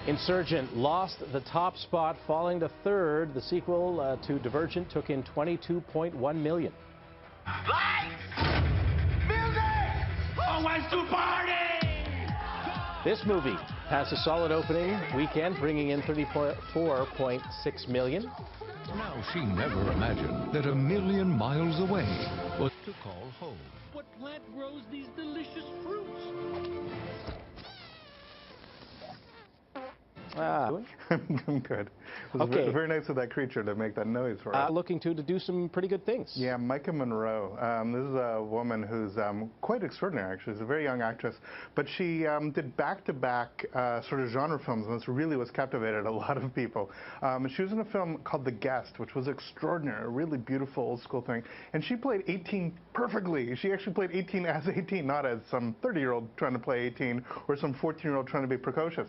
Insurgent lost the top spot, falling to third. The sequel to Divergent took in $22.1 million. Lights! Music! Always to party! This movie has a solid opening weekend, bringing in $34.6 million. Now, she never imagined that a million miles away was to call home. What plant grows these delicious fruits? I'm good. It was very nice of that creature to make that noise for us. Looking to do some pretty good things. Yeah, Micah Monroe. This is a woman who's quite extraordinary, actually. She's a very young actress. But she did back-to-back sort of genre films, and this really was captivated a lot of people. She was in a film called The Guest, which was extraordinary, a really beautiful old-school thing. And she played 18 perfectly. She actually played 18 as 18, not as some 30-year-old trying to play 18 or some 14-year-old trying to be precocious.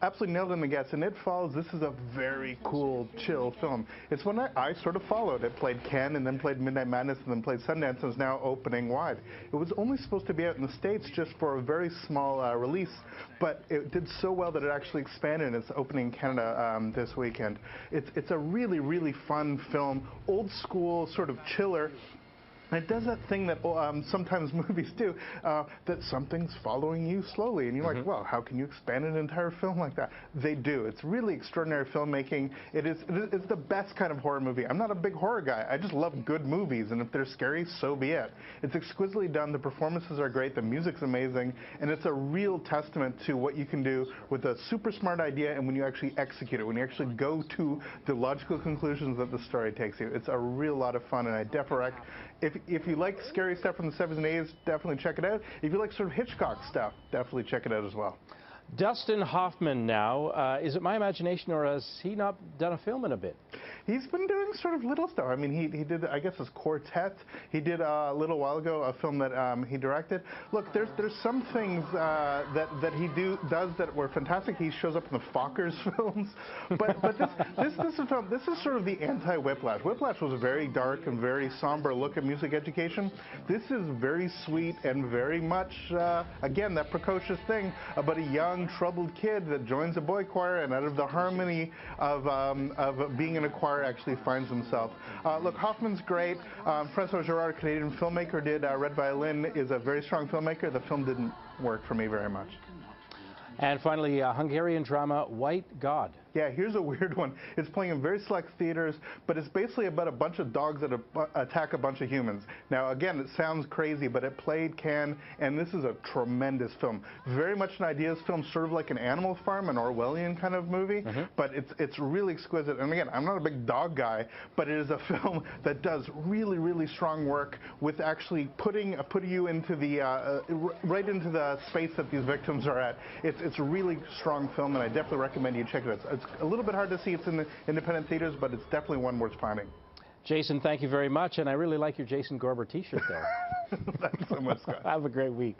Absolutely nailed in The Guest, and it follows. This is a very cool, chill film. It's one I sort of followed. It played Cannes, and then played Midnight Madness, and then played Sundance, and is now opening wide. It was only supposed to be out in the States just for a very small release, but it did so well that it actually expanded, and it's opening in Canada this weekend. It's a really, really fun film, old school, sort of chiller. And it does that thing that sometimes movies do, that something's following you slowly. And you're like, well, how can you expand an entire film like that? They do. It's really extraordinary filmmaking. It's the best kind of horror movie. I'm not a big horror guy. I just love good movies. And if they're scary, so be it. It's exquisitely done. The performances are great. The music's amazing. And it's a real testament to what you can do with a super smart idea and when you actually execute it, when you actually go to the logical conclusions that the story takes you. It's a real lot of fun. And I definitely recommend. If you like scary stuff from the 70s and 80s, definitely check it out. If you like sort of Hitchcock stuff, definitely check it out as well. Dustin Hoffman now, is it my imagination or has he not done a film in a bit? He's been doing sort of little stuff. I mean, he did, I guess, his Quartet. He did a little while ago a film that he directed. Look, there's some things that he does that were fantastic. He shows up in the Fockers films, but this is sort of the anti-Whiplash. Whiplash was a very dark and very somber look at music education. This is very sweet and very much again that precocious thing about a young troubled kid that joins a boy choir and out of the harmony of being in a choir actually finds himself. Look, Hoffman's great. François Girard, Canadian filmmaker, did Red Violin, is a very strong filmmaker. The film didn't work for me very much. And finally, Hungarian drama White God. Yeah, here's a weird one. It's playing in very select theaters, but it's basically about a bunch of dogs that attack a bunch of humans. Now, again, it sounds crazy, but it played Cannes, and this is a tremendous film. Very much an ideas film, sort of like an Animal Farm, an Orwellian kind of movie, but it's really exquisite. And again, I'm not a big dog guy, but it is a film that does really, really strong work with actually putting you into the right into the space that these victims are at. It's a really strong film, and I definitely recommend you check it out. It's a little bit hard to see. It's in the independent theaters, but it's definitely one worth finding. Jason, thank you very much, and I really like your Jason Gorber t-shirt there. Thanks so much, Scott. Have a great week.